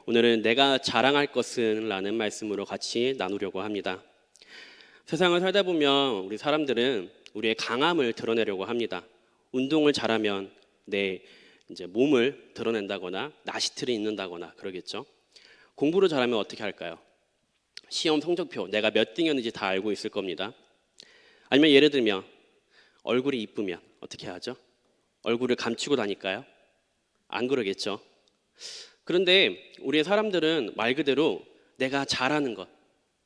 오늘은 내가 자랑할 것은 라는 말씀으로 같이 나누려고 합니다. 세상을 살다 보면 우리 사람들은 우리의 강함을 드러내려고 합니다. 운동을 잘하면 내 몸을 드러낸다거나 나시틀이 있는다거나 그러겠죠. 공부를 잘하면 어떻게 할까요? 시험 성적표 내가 몇 등이었는지 다 알고 있을 겁니다. 아니면 예를 들면 얼굴이 이쁘면 어떻게 하죠? 얼굴을 감추고 다닐까요? 안 그러겠죠. 그런데 우리의 사람들은 말 그대로 내가 잘하는 것,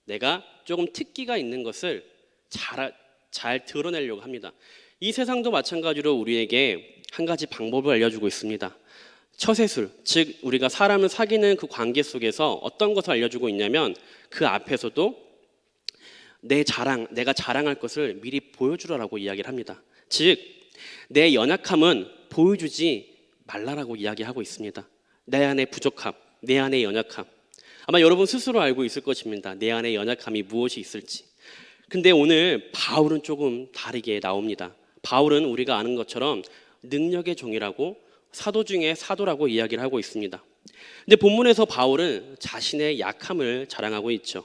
내가 조금 특기가 있는 것을 잘 드러내려고 합니다. 이 세상도 마찬가지로 우리에게 한 가지 방법을 알려주고 있습니다. 처세술, 즉 우리가 사람을 사귀는 그 관계 속에서 어떤 것을 알려주고 있냐면 그 앞에서도 내가 자랑할 것을 미리 보여주라고 이야기를 합니다. 즉 내 연약함은 보여주지 말라라고 이야기하고 있습니다. 내 안의 부족함, 내 안의 연약함. 아마 여러분 스스로 알고 있을 것입니다. 내 안의 연약함이 무엇이 있을지. 근데 오늘 바울은 조금 다르게 나옵니다. 바울은 우리가 아는 것처럼 능력의 종이라고 사도 중에 사도라고 이야기를 하고 있습니다. 근데 본문에서 바울은 자신의 약함을 자랑하고 있죠.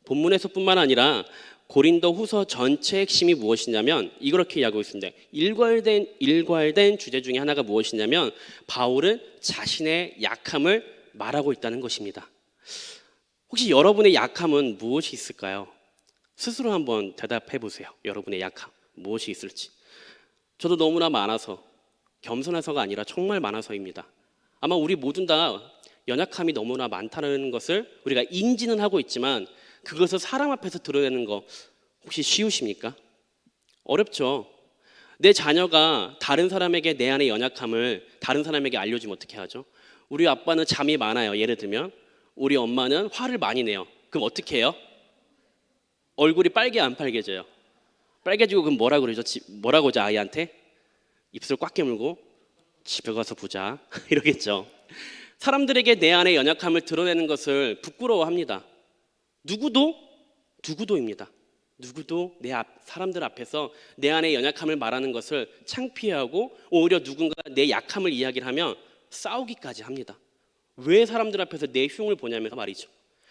본문에서뿐만 아니라 고린도 후서 전체의 핵심이 무엇이냐면 이렇게 이야기하고 있습니다. 일괄된 주제 중에 하나가 무엇이냐면 바울은 자신의 약함을 말하고 있다는 것입니다. 혹시 여러분의 약함은 무엇이 있을까요? 스스로 한번 대답해 보세요. 여러분의 약함 무엇이 있을지. 저도 너무나 많아서, 겸손해서가 아니라 정말 많아서입니다. 아마 우리 모두 다 연약함이 너무나 많다는 것을 우리가 인지는 하고 있지만 그것을 사람 앞에서 드러내는 거 혹시 쉬우십니까? 어렵죠. 내 자녀가 다른 사람에게 내 안의 연약함을 다른 사람에게 알려주면 어떻게 하죠? 우리 아빠는 잠이 많아요. 예를 들면 우리 엄마는 화를 많이 내요. 그럼 어떻게 해요? 얼굴이 빨개 안 빨개져요? 빨개지고 그럼 뭐라 그러죠? 뭐라고 하죠? 아이한테? 입술 꽉 깨물고 집에 가서 보자 이러겠죠. 사람들에게 내 안의 연약함을 드러내는 것을 부끄러워합니다. 누구도입니다. 누구도 사람들 앞에서 내 안의 연약함을 말하는 것을 창피해하고 오히려 누군가 내 약함을 이야기를 하면 싸우기까지 합니다. 왜 사람들 앞에서 내 흉을 보냐면서 말이죠.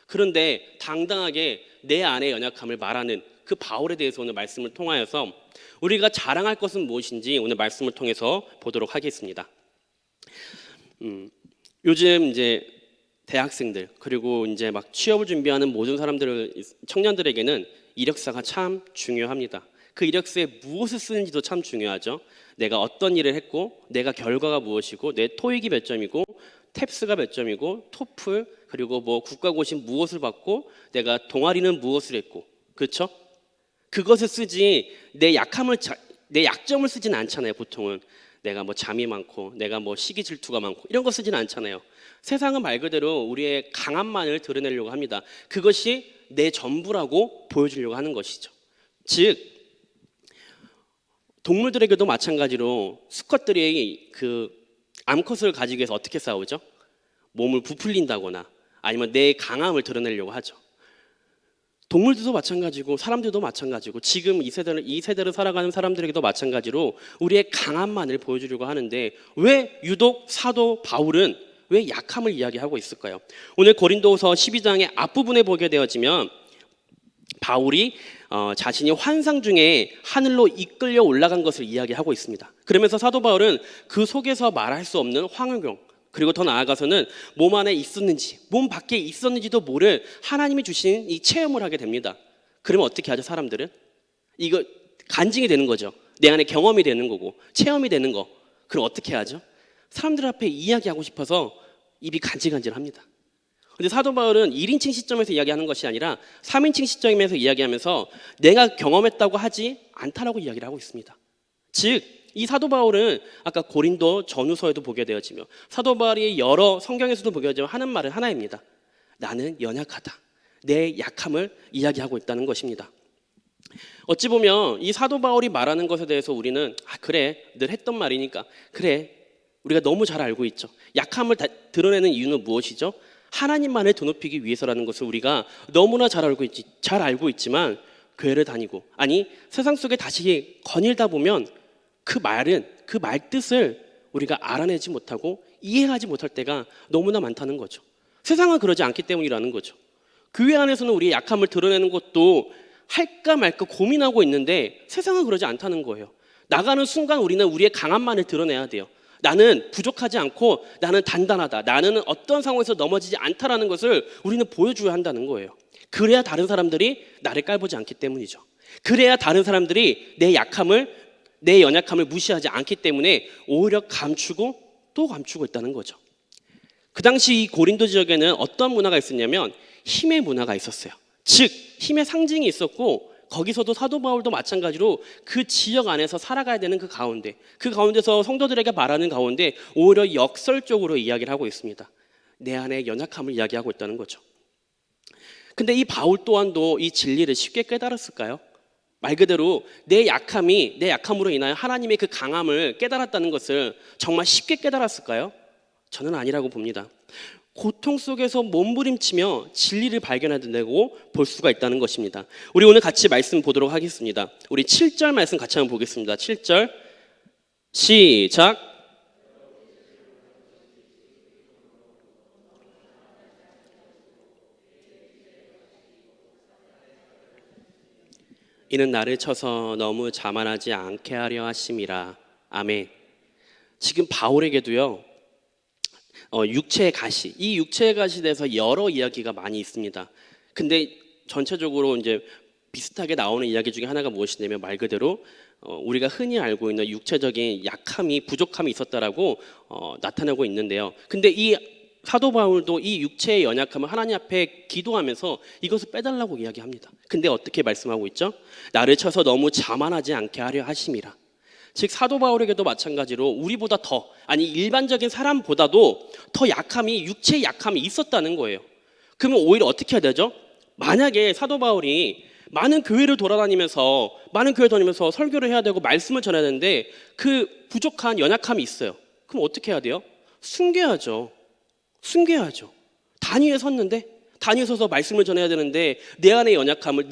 그런데 당당하게 내 안의 연약함을 말하는 그 바울에 대해서 오늘 말씀을 통하여서 우리가 자랑할 것은 무엇인지 오늘 말씀을 통해서 보도록 하겠습니다. 요즘 대학생들 그리고 막 취업을 준비하는 모든 청년들에게는 이력서가 참 중요합니다. 그 이력서에 무엇을 쓰는지도 참 중요하죠. 내가 어떤 일을 했고 내가 결과가 무엇이고 내 토익이 몇 점이고 탭스가 몇 점이고 토플 그리고 국가고시 무엇을 받고 내가 동아리는 무엇을 했고 그렇죠? 그것을 쓰지 내 약점을 쓰지는 않잖아요. 보통은 내가 잠이 많고 내가 시기 질투가 많고 이런 거 쓰지는 않잖아요. 세상은 말 그대로 우리의 강함만을 드러내려고 합니다. 그것이 내 전부라고 보여주려고 하는 것이죠. 즉 동물들에게도 마찬가지로 수컷들이 그 암컷을 가지기 위해서 어떻게 싸우죠? 몸을 부풀린다거나 아니면 내 강함을 드러내려고 하죠. 동물들도 마찬가지고 사람들도 마찬가지고 지금 이 세대를 살아가는 사람들에게도 마찬가지로 우리의 강함만을 보여주려고 하는데 왜 유독 사도 바울은 왜 약함을 이야기하고 있을까요? 오늘 고린도후서 12장의 앞부분에 보게 되어지면 바울이 자신이 환상 중에 하늘로 이끌려 올라간 것을 이야기하고 있습니다. 그러면서 사도 바울은 그 속에서 말할 수 없는 환경 그리고 더 나아가서는 몸 안에 있었는지 몸 밖에 있었는지도 모를 하나님이 주신 이 체험을 하게 됩니다. 그러면 어떻게 하죠? 사람들은 이거 간증이 되는 거죠. 내 안에 경험이 되는 거고 체험이 되는 거. 그럼 어떻게 하죠? 사람들 앞에 이야기하고 싶어서 입이 간질간질합니다. 그런데 사도 바울은 1인칭 시점에서 이야기하는 것이 아니라 3인칭 시점에서 이야기하면서 내가 경험했다고 하지 않다라고 이야기를 하고 있습니다. 즉 이 사도 바울은 아까 고린도 전후서에도 보게 되어지며 사도 바울이 여러 성경에서도 보게 되어지며 하는 말은 하나입니다. 나는 연약하다. 내 약함을 이야기하고 있다는 것입니다. 어찌 보면 이 사도 바울이 말하는 것에 대해서 우리는 그래 늘 했던 말이니까 그래 우리가 너무 잘 알고 있죠. 약함을 드러내는 이유는 무엇이죠? 하나님만을 드높이기 위해서라는 것을 우리가 너무나 잘 알고 있지만 교회를 다니고 아니 세상 속에 다시 거닐다 보면 그 말 뜻을 우리가 알아내지 못하고 이해하지 못할 때가 너무나 많다는 거죠. 세상은 그러지 않기 때문이라는 거죠. 교회 안에서는 우리의 약함을 드러내는 것도 할까 말까 고민하고 있는데 세상은 그러지 않다는 거예요. 나가는 순간 우리는 우리의 강함만을 드러내야 돼요. 나는 부족하지 않고 나는 단단하다. 나는 어떤 상황에서 넘어지지 않다라는 것을 우리는 보여줘야 한다는 거예요. 그래야 다른 사람들이 나를 깔보지 않기 때문이죠. 그래야 다른 사람들이 내 연약함을 무시하지 않기 때문에 오히려 감추고 또 감추고 있다는 거죠. 그 당시 이 고린도 지역에는 어떤 문화가 있었냐면 힘의 문화가 있었어요. 즉 힘의 상징이 있었고 거기서도 사도 바울도 마찬가지로 그 지역 안에서 살아가야 되는 그 가운데서 성도들에게 말하는 가운데 오히려 역설적으로 이야기를 하고 있습니다. 내 안에 연약함을 이야기하고 있다는 거죠. 근데 이 바울 또한도 이 진리를 쉽게 깨달았을까요? 말 그대로 내 약함으로 인하여 하나님의 그 강함을 깨달았다는 것을 정말 쉽게 깨달았을까요? 저는 아니라고 봅니다. 고통 속에서 몸부림치며 진리를 발견해내고 볼 수가 있다는 것입니다. 우리 오늘 같이 말씀 보도록 하겠습니다. 우리 7절 말씀 같이 한번 보겠습니다. 7절 시작. 이는 나를 쳐서 너무 자만하지 않게 하려 하심이라. 아멘. 지금 바울에게도요, 육체의 가시, 이 육체의 가시에 대해서 여러 이야기가 많이 있습니다. 근데 전체적으로 이제 비슷하게 나오는 이야기 중에 하나가 무엇이냐면 말 그대로 우리가 흔히 알고 있는 육체적인 부족함이 있었다라고 나타내고 있는데요. 근데 이 사도 바울도 이 육체의 연약함을 하나님 앞에 기도하면서 이것을 빼달라고 이야기합니다. 근데 어떻게 말씀하고 있죠? 나를 쳐서 너무 자만하지 않게 하려 하심이라. 즉 사도 바울에게도 마찬가지로 우리보다 일반적인 사람보다도 더 육체의 약함이 있었다는 거예요. 그러면 오히려 어떻게 해야 되죠? 만약에 사도 바울이 많은 교회를 돌아다니면서 설교를 해야 되고 말씀을 전해야 되는데 그 부족한 연약함이 있어요. 그럼 어떻게 해야 돼요? 숨겨야죠. 단위에 단위에 서서 말씀을 전해야 되는데 내 안의 연약함을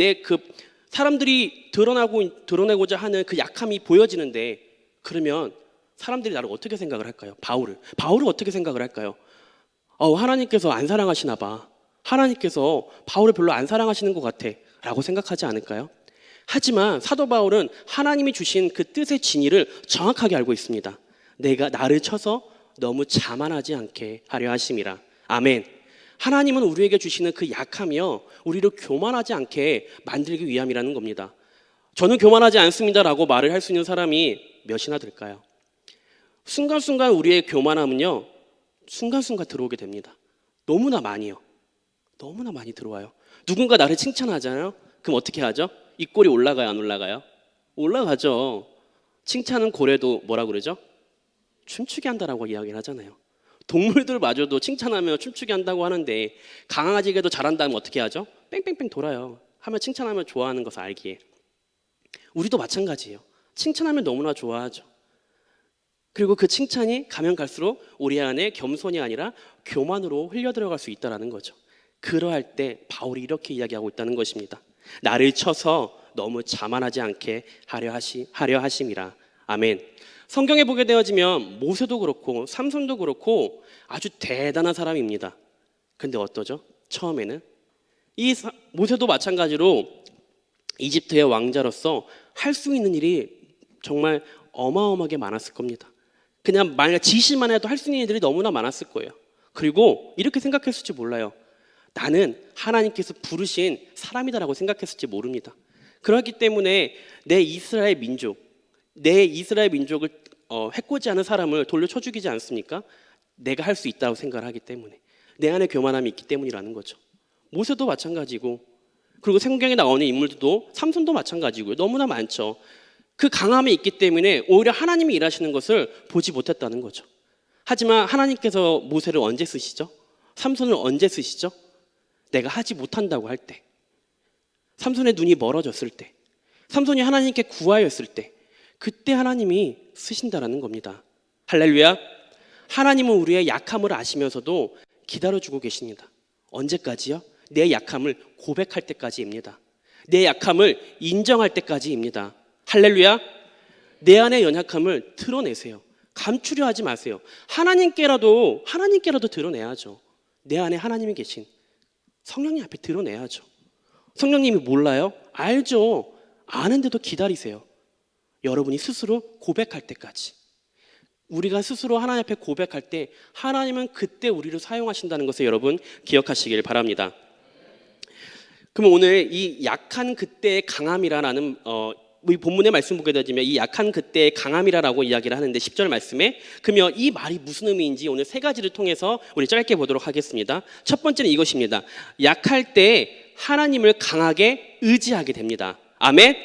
사람들이 드러내고자 하는 그 약함이 보여지는데 그러면 사람들이 나를 어떻게 생각을 할까요? 바울을 어떻게 생각을 할까요? 하나님께서 안 사랑하시나 봐. 하나님께서 바울을 별로 안 사랑하시는 것 같아 라고 생각하지 않을까요? 하지만 사도 바울은 하나님이 주신 그 뜻의 진의를 정확하게 알고 있습니다. 내가 나를 쳐서 너무 자만하지 않게 하려 하심이라. 아멘. 하나님은 우리에게 주시는 그 약함이요 우리를 교만하지 않게 만들기 위함이라는 겁니다. 저는 교만하지 않습니다라고 말을 할 수 있는 사람이 몇이나 될까요? 순간순간 우리의 교만함은요 순간순간 들어오게 됩니다. 너무나 많이 들어와요. 누군가 나를 칭찬하잖아요. 그럼 어떻게 하죠? 입꼬리 올라가요, 안 올라가요? 올라가죠. 칭찬은 고래도 뭐라 그러죠? 춤추게 한다라고 이야기를 하잖아요. 동물들마저도 칭찬하면 춤추게 한다고 하는데 강아지에게도 잘한다면 어떻게 하죠? 뺑뺑뺑 돌아요. 하면 칭찬하면 좋아하는 것을 알기에. 우리도 마찬가지예요. 칭찬하면 너무나 좋아하죠. 그리고 그 칭찬이 가면 갈수록 우리 안에 겸손이 아니라 교만으로 흘려들어갈 수 있다는 거죠. 그러할 때 바울이 이렇게 이야기하고 있다는 것입니다. 나를 쳐서 너무 자만하지 않게 하려 하심이라. 아멘. 성경에 보게 되어지면 모세도 그렇고 삼손도 그렇고 아주 대단한 사람입니다. 근데 어떠죠? 처음에는 모세도 마찬가지로 이집트의 왕자로서 할 수 있는 일이 정말 어마어마하게 많았을 겁니다. 그냥 만약 지시만 해도 할 수 있는 일들이 너무나 많았을 거예요. 그리고 이렇게 생각했을지 몰라요. 나는 하나님께서 부르신 사람이다라고 생각했을지 모릅니다. 그렇기 때문에 내 이스라엘 민족을 해코지 하는 사람을 돌려쳐 죽이지 않습니까? 내가 할 수 있다고 생각을 하기 때문에 내 안에 교만함이 있기 때문이라는 거죠. 모세도 마찬가지고 그리고 성경에 나오는 인물들도 삼손도 마찬가지고요. 너무나 많죠. 그 강함이 있기 때문에 오히려 하나님이 일하시는 것을 보지 못했다는 거죠. 하지만 하나님께서 모세를 언제 쓰시죠? 삼손을 언제 쓰시죠? 내가 하지 못한다고 할 때, 삼손의 눈이 멀어졌을 때, 삼손이 하나님께 구하였을 때, 그때 하나님이 쓰신다라는 겁니다. 할렐루야. 하나님은 우리의 약함을 아시면서도 기다려주고 계십니다. 언제까지요? 내 약함을 고백할 때까지입니다. 내 약함을 인정할 때까지입니다. 할렐루야. 내 안의 연약함을 드러내세요. 감추려 하지 마세요. 하나님께라도 드러내야죠. 내 안에 하나님이 계신 성령님 앞에 드러내야죠. 성령님이 몰라요? 알죠. 아는데도 기다리세요. 여러분이 스스로 고백할 때까지. 우리가 스스로 하나님 앞에 고백할 때 하나님은 그때 우리를 사용하신다는 것을 여러분 기억하시길 바랍니다. 그럼 오늘 이 약한 그때의 강함이라는 이 본문의 말씀 보게 되면 이 약한 그때의 강함이라고 이야기를 하는데 10절 말씀에 그러면 이 말이 무슨 의미인지 오늘 세 가지를 통해서 우리 짧게 보도록 하겠습니다. 첫 번째는 이것입니다. 약할 때 하나님을 강하게 의지하게 됩니다. 아멘.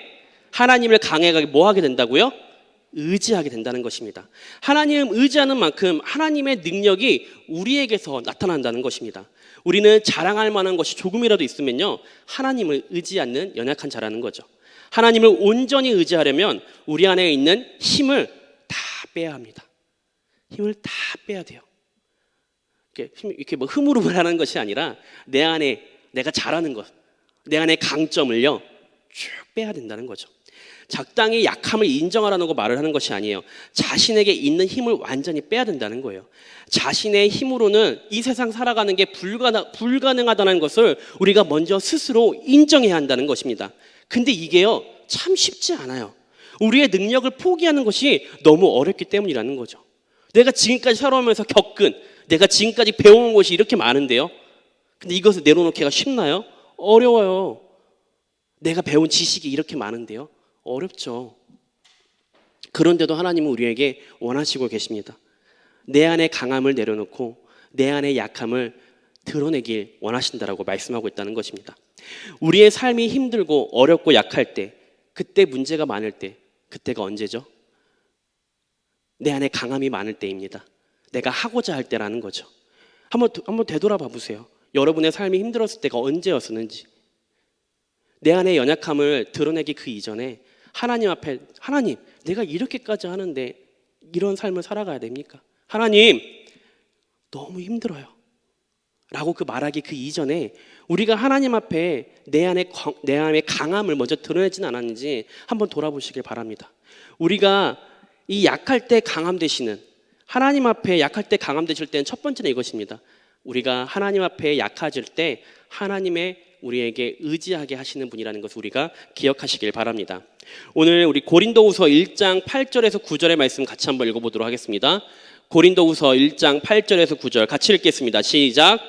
하나님을 강하게 뭐 하게 된다고요? 의지하게 된다는 것입니다. 하나님 의지하는 만큼 하나님의 능력이 우리에게서 나타난다는 것입니다. 우리는 자랑할 만한 것이 조금이라도 있으면요, 하나님을 의지 않는 연약한 자라는 거죠. 하나님을 온전히 의지하려면 우리 안에 있는 힘을 다 빼야 합니다. 힘을 다 빼야 돼요. 이렇게 뭐 흐물흐물 하는 것이 아니라 내 안에 내가 잘하는 것, 내 안에 강점을요 쭉 빼야 된다는 거죠. 적당히 약함을 인정하라는 말을 하는 것이 아니에요. 자신에게 있는 힘을 완전히 빼야 된다는 거예요. 자신의 힘으로는 이 세상 살아가는 게 불가능하다는 것을 우리가 먼저 스스로 인정해야 한다는 것입니다. 근데 이게요 참 쉽지 않아요. 우리의 능력을 포기하는 것이 너무 어렵기 때문이라는 거죠. 내가 지금까지 살아오면서 겪은, 내가 지금까지 배워온 것이 이렇게 많은데요, 근데 이것을 내려놓기가 쉽나요? 어려워요. 내가 배운 지식이 이렇게 많은데요, 어렵죠. 그런데도 하나님은 우리에게 원하시고 계십니다. 내 안의 강함을 내려놓고 내 안의 약함을 드러내길 원하신다라고 말씀하고 있다는 것입니다. 우리의 삶이 힘들고 어렵고 약할 때, 그때 문제가 많을 때, 그때가 언제죠? 내 안에 강함이 많을 때입니다. 내가 하고자 할 때라는 거죠. 한번 되돌아봐 보세요. 여러분의 삶이 힘들었을 때가 언제였었는지. 내 안의 연약함을 드러내기 그 이전에 하나님 앞에, 하나님, 내가 이렇게까지 하는데 이런 삶을 살아가야 됩니까? 하나님, 너무 힘들어요 라고 말하기 그 이전에 우리가 하나님 앞에 내 안의 강함을 먼저 드러내진 않았는지 한번 돌아보시길 바랍니다. 우리가 이 약할 때 강함 되시는, 하나님 앞에 약할 때 강함 되실 때는 첫 번째는 이것입니다. 우리가 하나님 앞에 약해질 때 하나님의 우리에게 의지하게 하시는 분이라는 것을 우리가 기억하시길 바랍니다. 오늘 우리 고린도후서 1장 8절에서 9절의 말씀 같이 한번 읽어보도록 하겠습니다. 고린도후서 1장 8절에서 9절 같이 읽겠습니다. 시작.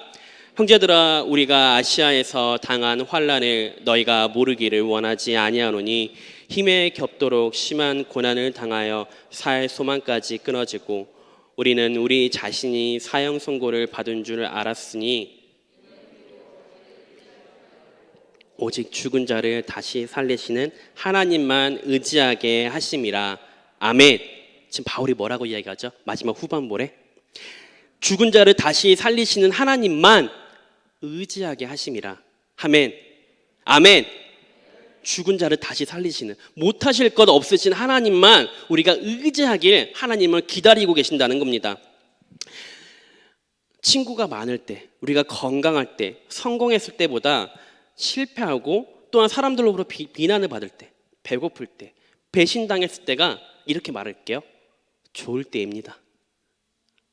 형제들아, 우리가 아시아에서 당한 환난을 너희가 모르기를 원하지 아니하노니 힘에 겹도록 심한 고난을 당하여 살 소망까지 끊어지고 우리는 우리 자신이 사형 선고를 받은 줄 알았으니 오직 죽은 자를 다시 살리시는 하나님만 의지하게 하심이라. 아멘. 지금 바울이 뭐라고 이야기하죠? 마지막 후반부에 죽은 자를 다시 살리시는 하나님만 의지하게 하심이라. 아멘. 아멘. 죽은 자를 다시 살리시는, 못하실 것 없으신 하나님만 우리가 의지하길 하나님을 기다리고 계신다는 겁니다. 친구가 많을 때, 우리가 건강할 때, 성공했을 때보다 실패하고 또한 사람들로부터 비난을 받을 때, 배고플 때, 배신당했을 때가 이렇게 말할게요. 좋을 때입니다.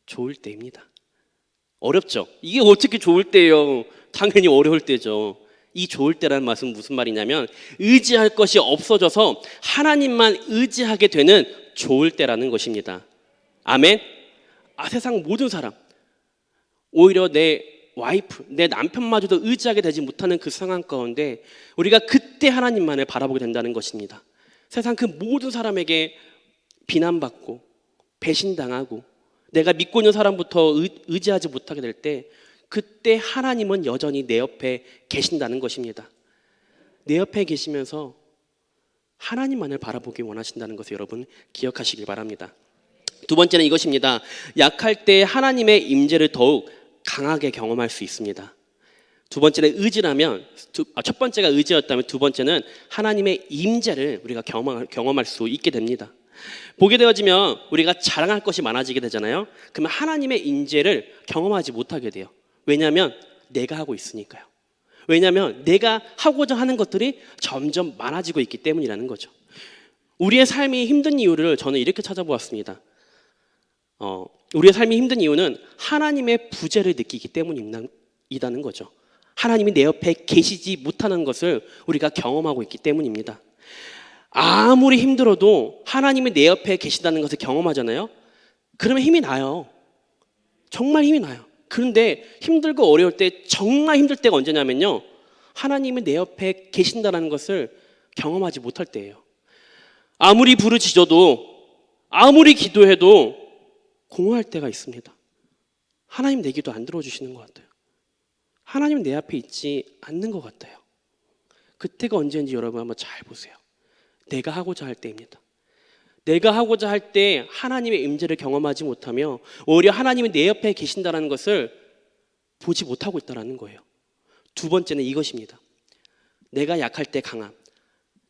좋을 때입니다. 어렵죠? 이게 어떻게 좋을 때예요? 당연히 어려울 때죠. 이 좋을 때라는 말은 무슨 말이냐면 의지할 것이 없어져서 하나님만 의지하게 되는 좋을 때라는 것입니다. 아멘. 세상 모든 사람, 오히려 내 와이프, 내 남편마저도 의지하게 되지 못하는 그 상황 가운데 우리가 그때 하나님만을 바라보게 된다는 것입니다. 세상 그 모든 사람에게 비난받고 배신당하고 내가 믿고 있는 사람부터 의지하지 못하게 될 때, 그때 하나님은 여전히 내 옆에 계신다는 것입니다. 내 옆에 계시면서 하나님만을 바라보기 원하신다는 것을 여러분 기억하시길 바랍니다. 두 번째는 이것입니다. 약할 때 하나님의 임재를 더욱 강하게 경험할 수 있습니다. 두 번째는 의지라면, 첫 번째가 의지였다면 두 번째는 하나님의 임재를 우리가 경험할 수 있게 됩니다. 보게 되어지면 우리가 자랑할 것이 많아지게 되잖아요. 그러면 하나님의 임재를 경험하지 못하게 돼요. 왜냐하면 내가 하고 있으니까요. 왜냐하면 내가 하고자 하는 것들이 점점 많아지고 있기 때문이라는 거죠. 우리의 삶이 힘든 이유를 저는 이렇게 찾아보았습니다. 우리의 삶이 힘든 이유는 하나님의 부재를 느끼기 때문이라는 거죠. 하나님이 내 옆에 계시지 못하는 것을 우리가 경험하고 있기 때문입니다. 아무리 힘들어도 하나님이 내 옆에 계시다는 것을 경험하잖아요. 그러면 힘이 나요. 정말 힘이 나요. 그런데 힘들고 어려울 때, 정말 힘들 때가 언제냐면요, 하나님이 내 옆에 계신다는 것을 경험하지 못할 때예요. 아무리 부르짖어도, 아무리 기도해도 공허할 때가 있습니다. 하나님 내 기도 안 들어주시는 것 같아요. 하나님 내 앞에 있지 않는 것 같아요. 그때가 언제인지 여러분 한번 잘 보세요. 내가 하고자 할 때입니다. 내가 하고자 할 때 하나님의 임재를 경험하지 못하며 오히려 하나님이 내 옆에 계신다는 것을 보지 못하고 있다는 거예요. 두 번째는 이것입니다. 내가 약할 때 강함.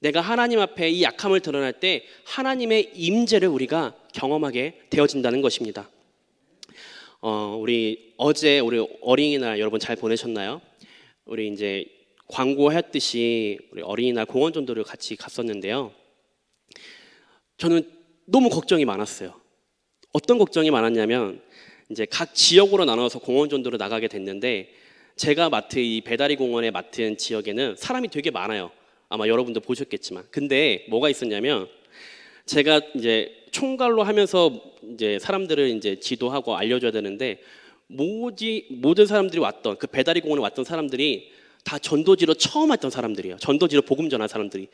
내가 하나님 앞에 이 약함을 드러날 때 하나님의 임재를 우리가 경험하게 되어진다는 것입니다. 우리 어제 우리 어린이날 여러분 잘 보내셨나요? 우리 이제 광고했듯이 우리 어린이날 공원 전도를 같이 갔었는데요. 저는 너무 걱정이 많았어요. 어떤 걱정이 많았냐면 이제 각 지역으로 나눠서 공원 전도로 나가게 됐는데 제가 맡은 이 배다리 공원에 맡은 지역에는 사람이 되게 많아요. 아마 여러분도 보셨겠지만. 근데 뭐가 있었냐면 제가 이제 총괄로 하면서 이제 사람들을 이제 지도하고 알려줘야 되는데 모든 사람들이 왔던 그 배다리 공원에 왔던 사람들이 다 전도지로 처음 왔던 사람들이에요. 전도지로 복음 전한 사람들이.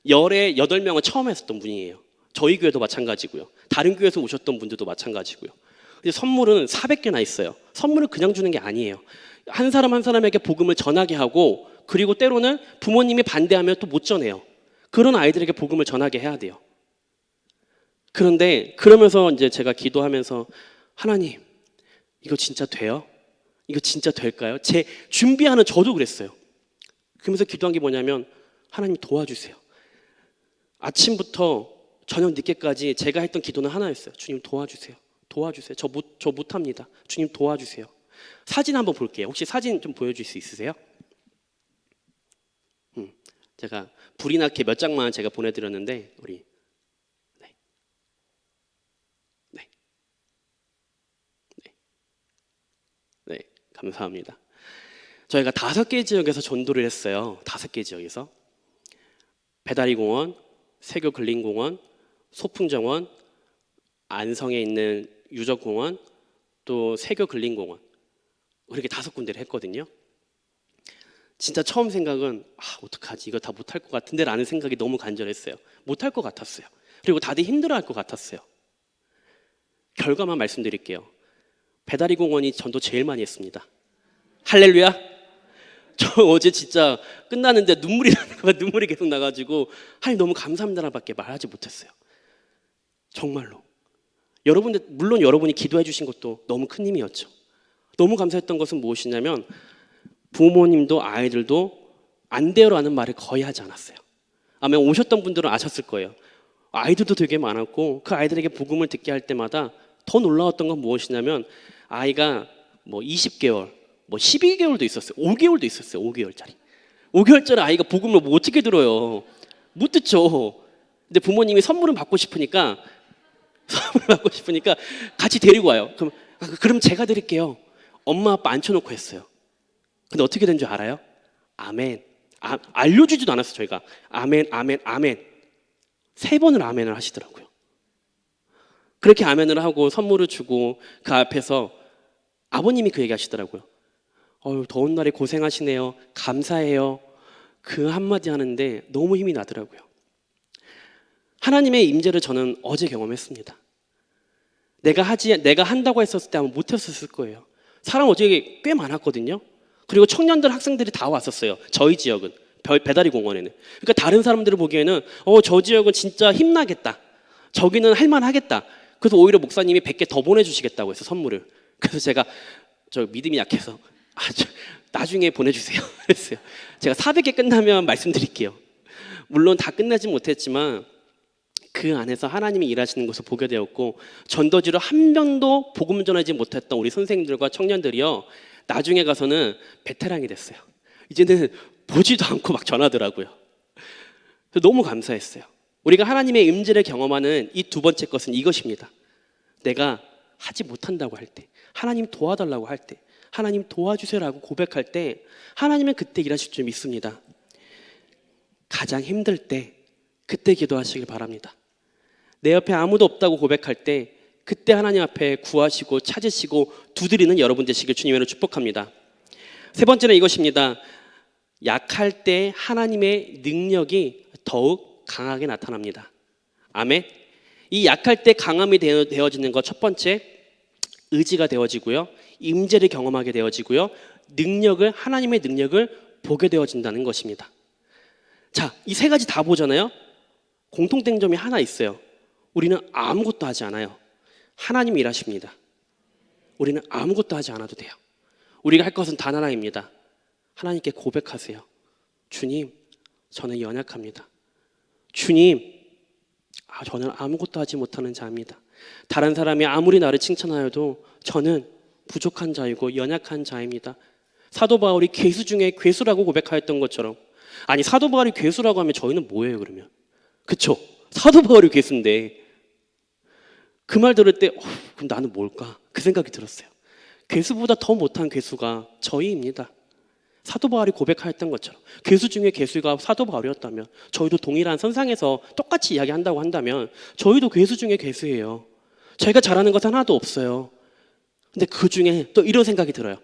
열에 8명은 처음 했었던 분이에요. 저희 교회도 마찬가지고요. 다른 교회에서 오셨던 분들도 마찬가지고요. 근데 선물은 400개나 있어요. 선물을 그냥 주는 게 아니에요. 한 사람 한 사람에게 복음을 전하게 하고 그리고 때로는 부모님이 반대하면 또 못 전해요. 그런 아이들에게 복음을 전하게 해야 돼요. 그런데 그러면서 이제 제가 기도하면서 하나님 이거 진짜 돼요? 이거 진짜 될까요? 제 준비하는 저도 그랬어요. 그러면서 기도한 게 뭐냐면 하나님 도와주세요. 아침부터 저녁 늦게까지 제가 했던 기도는 하나였어요. 주님 도와주세요. 도와주세요. 저 못합니다. 주님 도와주세요. 사진 한번 볼게요. 혹시 사진 좀 보여줄 수 있으세요? 제가 불이 나게 몇 장만 제가 보내드렸는데 우리 네, 감사합니다. 저희가 5개 지역에서 전도를 했어요. 5개 지역에서 배다리공원, 세교 근린공원, 소풍정원, 안성에 있는 유적공원, 또 세교 근린공원 그렇게 5군데를 했거든요. 진짜 처음 생각은 어떡하지 이거 다 못할 것 같은데 라는 생각이 너무 간절했어요. 못할 것 같았어요. 그리고 다들 힘들어할 것 같았어요. 결과만 말씀드릴게요. 배다리공원이 전도 제일 많이 했습니다. 할렐루야. 저 어제 진짜 끝나는데 눈물이 계속 나가지고 하나님 너무 감사합니다 밖에 말하지 못했어요. 정말로. 여러분들 물론 여러분이 기도해 주신 것도 너무 큰 힘이었죠. 너무 감사했던 것은 무엇이냐면 부모님도 아이들도 안 돼요라는 말을 거의 하지 않았어요. 아마 오셨던 분들은 아셨을 거예요. 아이들도 되게 많았고 그 아이들에게 복음을 듣게 할 때마다 더 놀라웠던 건 무엇이냐면 아이가 뭐 20개월, 뭐 12개월도 있었어요. 5개월도 있었어요. 5개월짜리. 5개월짜리 아이가 복음을 뭐 어떻게 들어요? 못 듣죠. 근데 부모님이 선물을 받고 싶으니까 같이 데리고 와요. 그럼 제가 드릴게요. 엄마 아빠 앉혀놓고 했어요. 근데 어떻게 된 줄 알아요? 아멘. 알려주지도 않았어요. 저희가 아멘, 아멘, 아멘 3번을 아멘을 하시더라고요. 그렇게 아멘을 하고 선물을 주고 그 앞에서 아버님이 그 얘기 하시더라고요. 더운 날에 고생하시네요. 감사해요. 그 한마디 하는데 너무 힘이 나더라고요. 하나님의 임재를 저는 어제 경험했습니다. 내가 한다고 했었을 때 아마 못했었을 거예요. 사람 어제 꽤 많았거든요. 그리고 청년들 학생들이 다 왔었어요. 저희 지역은 배다리 공원에는. 그러니까 다른 사람들을 보기에는 저 지역은 진짜 힘나겠다. 저기는 할만하겠다. 그래서 오히려 목사님이 100개 더 보내주시겠다고 해서 선물을. 그래서 제가 저 믿음이 약해서 나중에 보내주세요 그랬어요. 제가 400개 끝나면 말씀드릴게요. 물론 다 끝내지 못했지만 그 안에서 하나님이 일하시는 것을 보게 되었고 전도지로 한 명도 복음 전하지 못했던 우리 선생님들과 청년들이요 나중에 가서는 베테랑이 됐어요. 이제는 보지도 않고 막 전하더라고요. 너무 감사했어요. 우리가 하나님의 임재를 경험하는 이 두 번째 것은 이것입니다. 내가 하지 못한다고 할 때, 하나님 도와달라고 할 때, 하나님 도와주세요라고 고백할 때 하나님은 그때 일하실 줄 믿습니다. 가장 힘들 때 그때 기도하시길 바랍니다. 내 옆에 아무도 없다고 고백할 때 그때 하나님 앞에 구하시고 찾으시고 두드리는 여러분 되시길 주님으로 축복합니다. 세 번째는 이것입니다. 약할 때 하나님의 능력이 더욱 강하게 나타납니다. 아멘. 이 약할 때 강함이 되어지는 것, 첫 번째 의지가 되어지고요, 임재를 경험하게 되어지고요, 하나님의 능력을 보게 되어진다는 것입니다. 자, 이 세 가지 다 보잖아요. 공통된 점이 하나 있어요. 우리는 아무것도 하지 않아요. 하나님이 일하십니다. 우리는 아무것도 하지 않아도 돼요. 우리가 할 것은 단 하나입니다. 하나님께 고백하세요. 주님, 저는 연약합니다. 주님, 저는 아무것도 하지 못하는 자입니다. 다른 사람이 아무리 나를 칭찬하여도 저는 부족한 자이고 연약한 자입니다. 사도 바울이 괴수 중에 괴수라고 고백하였던 것처럼, 아니 사도 바울이 괴수라고 하면 저희는 뭐예요 그러면? 그쵸? 사도 바울이 괴수인데 그 말 들을 때 그럼 나는 뭘까? 그 생각이 들었어요. 괴수보다 더 못한 괴수가 저희입니다. 사도 바울이 고백하였던 것처럼 괴수 중에 괴수가 사도 바울이었다면, 저희도 동일한 선상에서 똑같이 이야기한다고 한다면 저희도 괴수 중에 괴수예요. 저희가 잘하는 것은 하나도 없어요. 근데 그 중에 또 이런 생각이 들어요.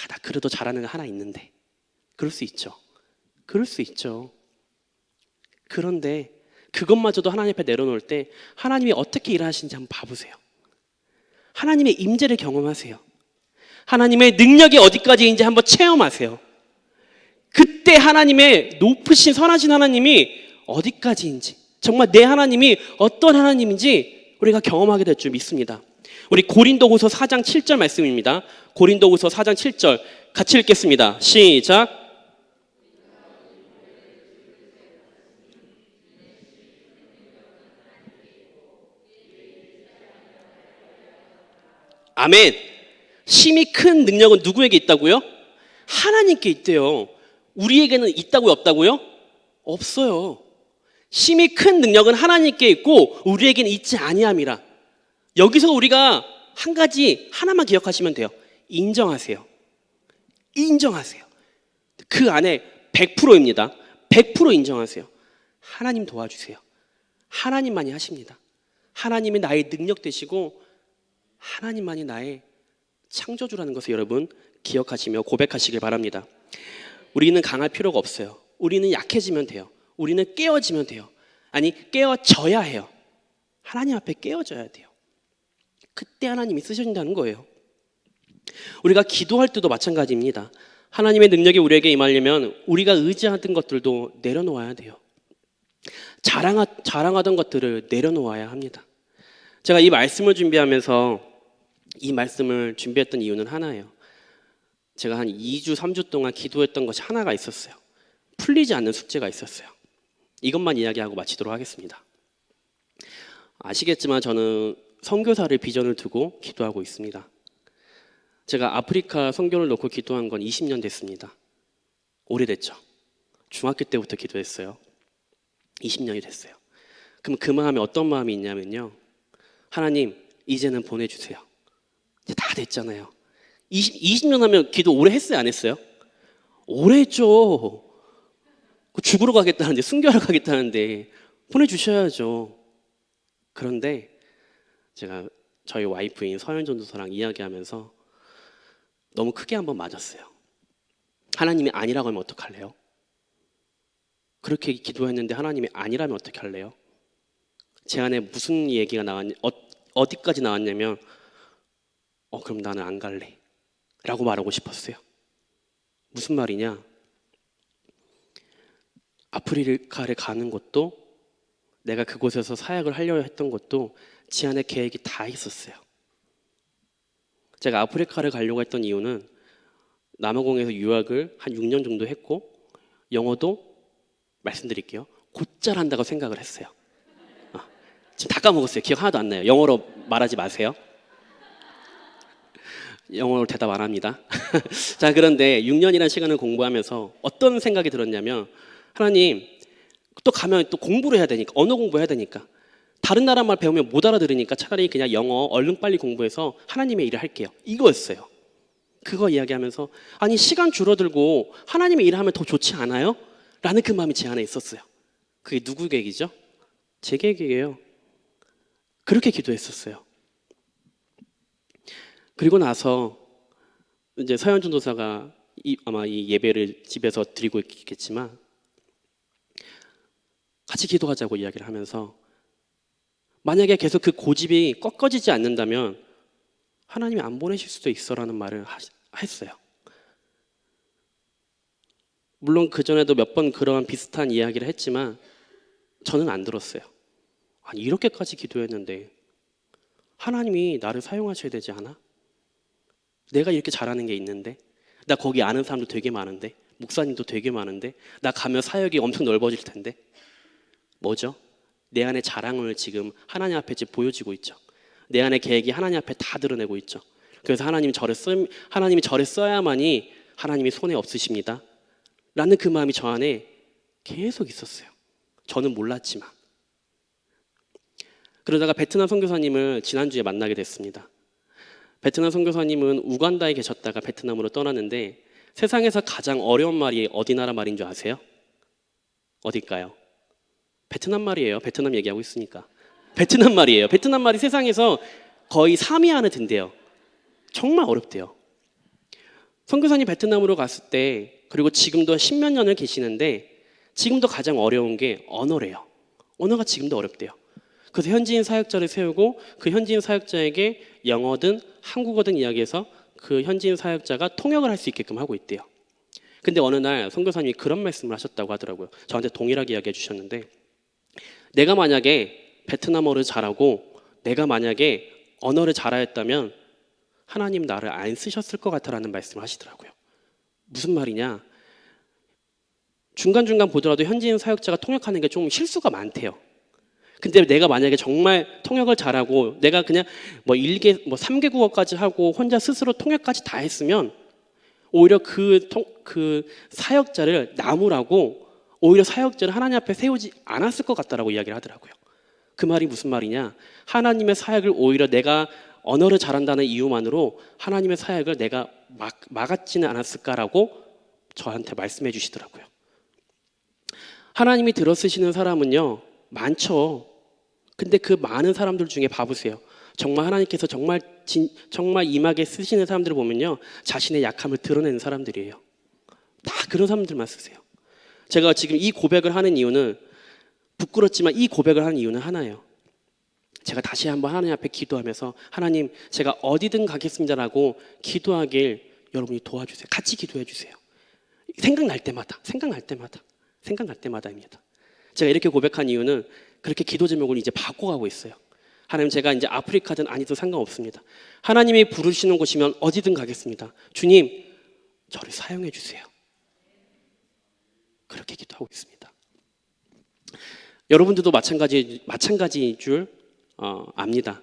나 그래도 잘하는 거 하나 있는데. 그럴 수 있죠. 그럴 수 있죠. 그런데 그것마저도 하나님 앞에 내려놓을 때 하나님이 어떻게 일하시는지 한번 봐보세요. 하나님의 임재를 경험하세요. 하나님의 능력이 어디까지인지 한번 체험하세요. 그때 하나님의 높으신 선하신 하나님이 어디까지인지, 정말 내 하나님이 어떤 하나님인지 우리가 경험하게 될 줄 믿습니다. 우리 고린도후서 4장 7절 말씀입니다. 고린도후서 4장 7절 같이 읽겠습니다. 시작. 아멘. 심히 큰 능력은 누구에게 있다고요? 하나님께 있대요. 우리에게는 있다고요? 없다고요? 없어요. 심히 큰 능력은 하나님께 있고 우리에게는 있지 아니함이라. 여기서 우리가 한 가지 하나만 기억하시면 돼요. 인정하세요. 인정하세요. 그 안에 100%입니다. 100% 인정하세요. 하나님 도와주세요. 하나님만이 하십니다. 하나님이 나의 능력 되시고 하나님만이 나의 창조주라는 것을 여러분 기억하시며 고백하시길 바랍니다. 우리는 강할 필요가 없어요. 우리는 약해지면 돼요. 우리는 깨어지면 돼요. 아니, 깨어져야 해요. 하나님 앞에 깨어져야 돼요. 그때 하나님이 쓰신다는 거예요. 우리가 기도할 때도 마찬가지입니다. 하나님의 능력이 우리에게 임하려면 우리가 의지하던 것들도 내려놓아야 돼요. 자랑하던 것들을 내려놓아야 합니다. 제가 이 말씀을 준비하면서 이 말씀을 준비했던 이유는 하나예요. 제가 한 2주, 3주 동안 기도했던 것이 하나가 있었어요. 풀리지 않는 숙제가 있었어요. 이것만 이야기하고 마치도록 하겠습니다. 아시겠지만 저는 선교사를 비전을 두고 기도하고 있습니다. 제가 아프리카 선교를 놓고 기도한 건 20년 됐습니다. 오래됐죠. 중학교 때부터 기도했어요. 20년이 됐어요. 그럼 그 마음에 어떤 마음이 있냐면요, 하나님 이제는 보내주세요. 이제 다 됐잖아요. 20년 하면 기도 오래 했어요, 안 했어요? 오래 했죠. 죽으러 가겠다는데, 순교하러 가겠다는데 보내주셔야죠. 그런데 제가 저희 와이프인 서현 전도사랑 이야기하면서 너무 크게 한번 맞았어요. 하나님이 아니라고 하면 어떡할래요? 그렇게 기도했는데 하나님이 아니라면 어떻게 할래요? 제 안에 무슨 얘기가 어디까지 나왔냐면 그럼 나는 안 갈래 라고 말하고 싶었어요. 무슨 말이냐? 아프리카를 가는 것도, 내가 그곳에서 사역을 하려고 했던 것도 제 안에 계획이 다 있었어요. 제가 아프리카를 가려고 했던 이유는 남아공에서 유학을 한 6년 정도 했고 영어도 말씀드릴게요, 곧잘 한다고 생각을 했어요. 지금 다 까먹었어요. 기억 하나도 안 나요. 영어로 말하지 마세요. 영어로 대답 안 합니다. 자, 그런데 6년이라는 시간을 공부하면서 어떤 생각이 들었냐면, 하나님 또 가면 또 공부를 해야 되니까, 언어 공부해야 되니까 다른 나라 말 배우면 못 알아들으니까 차라리 그냥 영어 얼른 빨리 공부해서 하나님의 일을 할게요. 이거였어요. 그거 이야기하면서 아니 시간 줄어들고 하나님의 일을 하면 더 좋지 않아요? 라는 그 마음이 제 안에 있었어요. 그게 누구 계획이죠? 제 계획이에요. 그렇게 기도했었어요. 그리고 나서 이제 서현 전도사가 아마 이 예배를 집에서 드리고 있겠지만 같이 기도하자고 이야기를 하면서 만약에 계속 그 고집이 꺾어지지 않는다면 하나님이 안 보내실 수도 있어라는 말을 했어요. 물론 그전에도 몇 번 그러한 비슷한 이야기를 했지만 저는 안 들었어요. 아니 이렇게까지 기도했는데 하나님이 나를 사용하셔야 되지 않아? 내가 이렇게 잘하는 게 있는데 나 거기 아는 사람도 되게 많은데 목사님도 되게 많은데 나 가면 사역이 엄청 넓어질 텐데 뭐죠? 내 안에 자랑을 지금 하나님 앞에 지금 보여지고 있죠. 내 안에 계획이 하나님 앞에 다 드러내고 있죠. 그래서 하나님이 저를 써야만이 하나님이 손에 없으십니다 라는 그 마음이 저 안에 계속 있었어요. 저는 몰랐지만. 그러다가 베트남 선교사님을 지난주에 만나게 됐습니다. 베트남 선교사님은 우간다에 계셨다가 베트남으로 떠났는데 세상에서 가장 어려운 말이 어디 나라 말인 줄 아세요? 어딜까요? 베트남 말이에요. 베트남 얘기하고 있으니까. 베트남 말이에요. 베트남 말이 세상에서 거의 3위 안에 든대요. 정말 어렵대요. 선교사님 베트남으로 갔을 때 그리고 지금도 10몇 년을 계시는데 지금도 가장 어려운 게 언어래요. 언어가 지금도 어렵대요. 그래서 현지인 사역자를 세우고 그 현지인 사역자에게 영어든 한국어든 이야기해서 그 현지인 사역자가 통역을 할 수 있게끔 하고 있대요. 근데 어느 날 선교사님이 그런 말씀을 하셨다고 하더라고요. 저한테 동일하게 이야기해 주셨는데 내가 만약에 베트남어를 잘하고 내가 만약에 언어를 잘하였다면 하나님 나를 안 쓰셨을 것 같다라는 말씀을 하시더라고요. 무슨 말이냐? 중간중간 보더라도 현지인 사역자가 통역하는 게 좀 실수가 많대요. 근데 내가 만약에 정말 통역을 잘하고 내가 그냥 뭐 3개국어까지 하고 혼자 스스로 통역까지 다 했으면 오히려 그 사역자를 나무라고 오히려 사역자를 하나님 앞에 세우지 않았을 것 같다라고 이야기를 하더라고요. 그 말이 무슨 말이냐? 하나님의 사역을 오히려 내가 언어를 잘한다는 이유만으로 하나님의 사역을 내가 막았지는 않았을까라고 저한테 말씀해 주시더라고요. 하나님이 들어 쓰시는 사람은요 많죠. 근데 그 많은 사람들 중에 봐보세요. 정말 하나님께서 정말 임하게 쓰시는 사람들을 보면요 자신의 약함을 드러내는 사람들이에요. 다 그런 사람들만 쓰세요. 제가 지금 이 고백을 하는 이유는 부끄럽지만 이 고백을 하는 이유는 하나예요. 제가 다시 한번 하나님 앞에 기도하면서 하나님 제가 어디든 가겠습니다라고 기도하길 여러분이 도와주세요. 같이 기도해 주세요. 생각날 때마다입니다. 제가 이렇게 고백한 이유는 그렇게 기도 제목을 이제 바꿔가고 있어요. 하나님 제가 이제 아프리카든 아니든 상관없습니다. 하나님이 부르시는 곳이면 어디든 가겠습니다. 주님 저를 사용해 주세요. 그렇게 기도하고 있습니다. 여러분들도 마찬가지인 줄 압니다.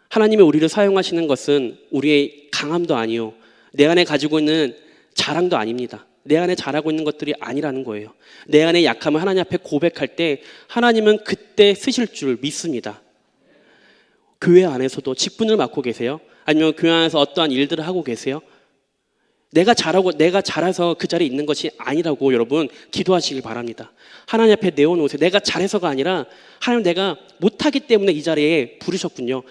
하나님이 우리를 사용하시는 것은 우리의 강함도 아니요 내 안에 가지고 있는 자랑도 아닙니다. 내 안에 잘하고 있는 것들이 아니라는 거예요. 내 안에 약함을 하나님 앞에 고백할 때 하나님은 그때 쓰실 줄 믿습니다. 교회 안에서도 직분을 맡고 계세요? 아니면 교회 안에서 어떠한 일들을 하고 계세요? 내가 잘해서 그 자리에 있는 것이 아니라고 여러분 기도하시길 바랍니다. 하나님 앞에 내어놓으세요. 내가 잘해서가 아니라 하나님 내가 못하기 때문에 이 자리에 부르셨군요.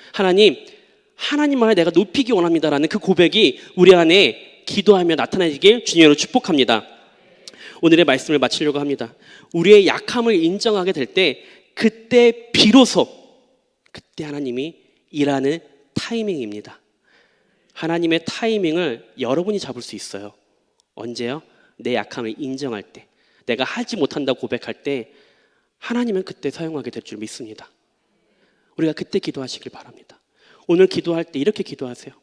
하나님만을 내가 높이기 원합니다라는 그 고백이 우리 안에 기도하며 나타나길 주님으로 축복합니다. 오늘의 말씀을 마치려고 합니다. 우리의 약함을 인정하게 될 때 그때 비로소 그때 하나님이 일하는 타이밍입니다. 하나님의 타이밍을 여러분이 잡을 수 있어요. 언제요? 내 약함을 인정할 때, 내가 하지 못한다고 고백할 때 하나님은 그때 사용하게 될 줄 믿습니다. 우리가 그때 기도하시길 바랍니다. 오늘 기도할 때 이렇게 기도하세요.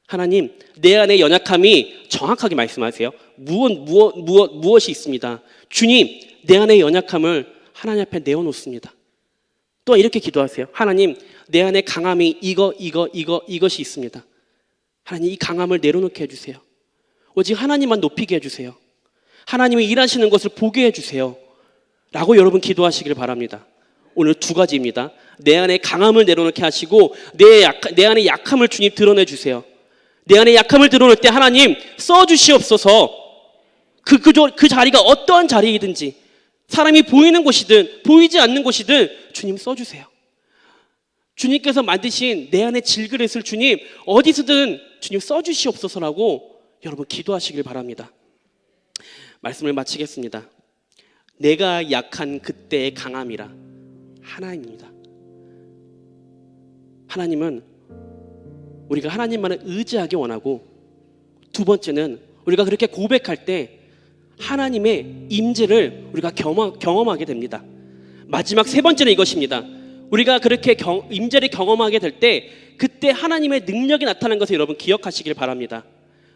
하나님, 내 안에 연약함이 정확하게 말씀하세요. 무엇이 있습니다. 주님, 내 안에 연약함을 하나님 앞에 내어놓습니다. 또 이렇게 기도하세요. 하나님, 내 안에 강함이 이것이 있습니다. 하나님, 이 강함을 내려놓게 해주세요. 오직 하나님만 높이게 해주세요. 하나님이 일하시는 것을 보게 해주세요. 라고 여러분 기도하시길 바랍니다. 오늘 두 가지입니다. 내 안에 강함을 내려놓게 하시고 내 안에 약함을 주님 드러내 주세요. 내 안에 약함을 드러낼 때 하나님 써주시옵소서. 그 자리가 어떠한 자리이든지, 사람이 보이는 곳이든 보이지 않는 곳이든 주님 써주세요. 주님께서 만드신 내 안에 질그릇을 주님 어디서든 주님 써주시옵소서라고 여러분 기도하시길 바랍니다. 말씀을 마치겠습니다. 내가 약한 그때의 강함이라 하나님입니다. 하나님은 우리가 하나님만을 의지하기 원하고, 두 번째는 우리가 그렇게 고백할 때 하나님의 임재를 우리가 경험하게 됩니다. 마지막 세 번째는 이것입니다. 우리가 그렇게 임재를 경험하게 될 때 그때 하나님의 능력이 나타나는 것을 여러분 기억하시길 바랍니다.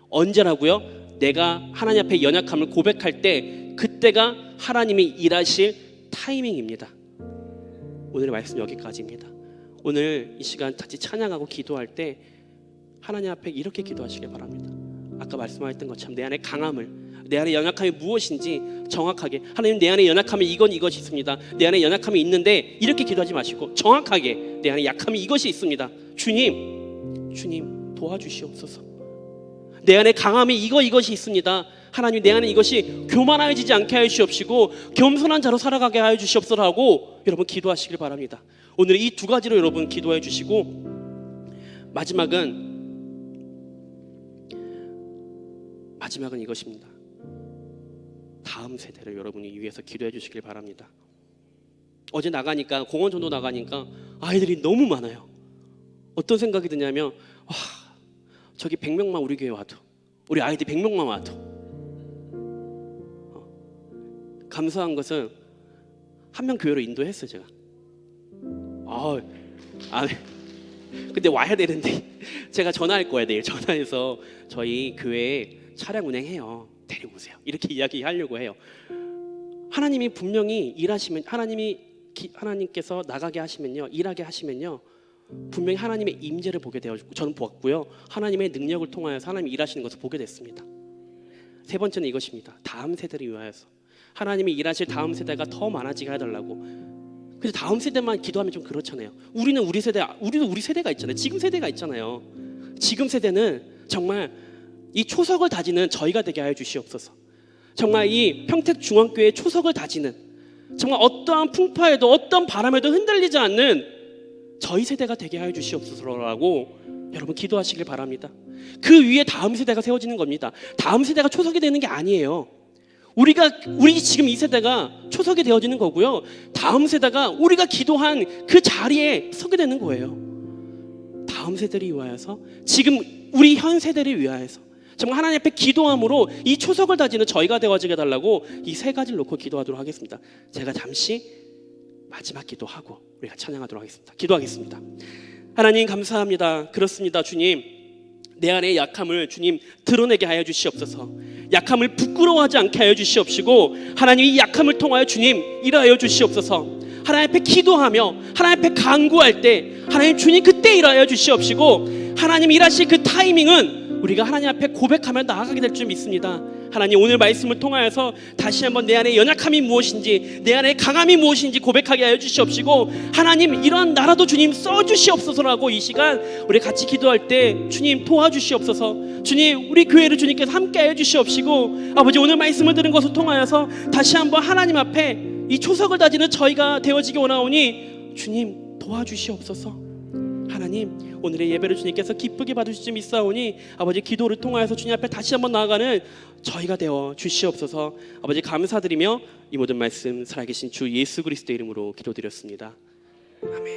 언제라고요? 내가 하나님 앞에 연약함을 고백할 때 그때가 하나님이 일하실 타이밍입니다. 오늘의 말씀 여기까지입니다. 오늘 이 시간 같이 찬양하고 기도할 때 하나님 앞에 이렇게 기도하시길 바랍니다. 아까 말씀하셨던 것처럼 내 안에 강함을, 내 안에 연약함이 무엇인지 정확하게, 하나님 내 안에 연약함이 이것이 있습니다. 내 안에 연약함이 있는데 이렇게 기도하지 마시고 정확하게 내 안에 약함이 이것이 있습니다. 주님 도와주시옵소서. 내 안에 강함이 이것이 있습니다. 하나님 내 안에 이것이 교만해지지 않게 하여 주시옵시고 겸손한 자로 살아가게 하여 주시옵소서라고 여러분 기도하시길 바랍니다. 오늘 이 두 가지로 여러분 기도해 주시고, 마지막은 이것입니다. 다음 세대를 여러분이 위해서 기도해 주시길 바랍니다. 어제 공원 전도 나가니까 아이들이 너무 많아요. 어떤 생각이 드냐면, 와, 저기 100명만 우리 교회 와도, 우리 아이들 100명만 와도, 감사한 것은 한 명 교회로 인도했어요. 제가 근데 와야 되는데 제가 전화할 거예요. 내일 전화해서 저희 교회에 차량 운행해요, 데리고 오세요, 이렇게 이야기하려고 해요. 하나님이 분명히 일하시면, 하나님께서 나가게 하시면요, 일하게 하시면요, 분명히 하나님의 임재를 보게 되어 저는 보았고요, 하나님의 능력을 통하여서 하나님이 일하시는 것을 보게 됐습니다. 세 번째는 이것입니다. 다음 세대를 위하여서 하나님이 일하실 다음 세대가 더 많아지게 해달라고. 그래서 다음 세대만 기도하면 좀 그렇잖아요. 우리도 우리 세대가 있잖아요. 지금 세대가 있잖아요. 지금 세대는 정말 이 초석을 다지는 저희가 되게 하여 주시옵소서. 정말 이 평택중앙교회의 초석을 다지는, 정말 어떠한 풍파에도 어떤 바람에도 흔들리지 않는 저희 세대가 되게 하여 주시옵소서라고 여러분 기도하시길 바랍니다. 그 위에 다음 세대가 세워지는 겁니다. 다음 세대가 초석이 되는 게 아니에요. 우리 지금 이 세대가 초석이 되어지는 거고요, 다음 세대가 우리가 기도한 그 자리에 서게 되는 거예요. 다음 세대를 위하여서, 지금 우리 현 세대를 위하여서 정말 하나님 앞에 기도함으로 이 초석을 다지는 저희가 되어지게 달라고 이 세 가지를 놓고 기도하도록 하겠습니다. 제가 잠시 마지막 기도하고 우리가 찬양하도록 하겠습니다. 기도하겠습니다. 하나님 감사합니다. 그렇습니다. 주님, 내 안의 약함을 주님 드러내게 하여 주시옵소서. 약함을 부끄러워하지 않게 하여 주시옵시고, 하나님 이 약함을 통하여 주님 일하여 주시옵소서. 하나님 앞에 기도하며 하나님 앞에 간구할 때 하나님 주님 그때 일하여 주시옵시고, 하나님 일하실 그 타이밍은 우리가 하나님 앞에 고백하며 나아가게 될 줄 믿습니다. 하나님 오늘 말씀을 통하여서 다시 한번 내 안에 연약함이 무엇인지, 내 안에 강함이 무엇인지 고백하게 하여 주시옵시고, 하나님 이러한 나라도 주님 써주시옵소서라고 이 시간 우리 같이 기도할 때 주님 도와주시옵소서. 주님 우리 교회를 주님께서 함께 하여 주시옵시고, 아버지 오늘 말씀을 들은 것을 통하여서 다시 한번 하나님 앞에 이 초석을 다지는 저희가 되어지기 원하오니 주님 도와주시옵소서. 하나님 오늘의 예배를 주님께서 기쁘게 받으실 줄 믿사오니 아버지 기도를 통하여서 주님 앞에 다시 한번 나아가는 저희가 되어 주시옵소서. 아버지 감사드리며 이 모든 말씀 살아계신 주 예수 그리스도의 이름으로 기도드렸습니다. 아멘.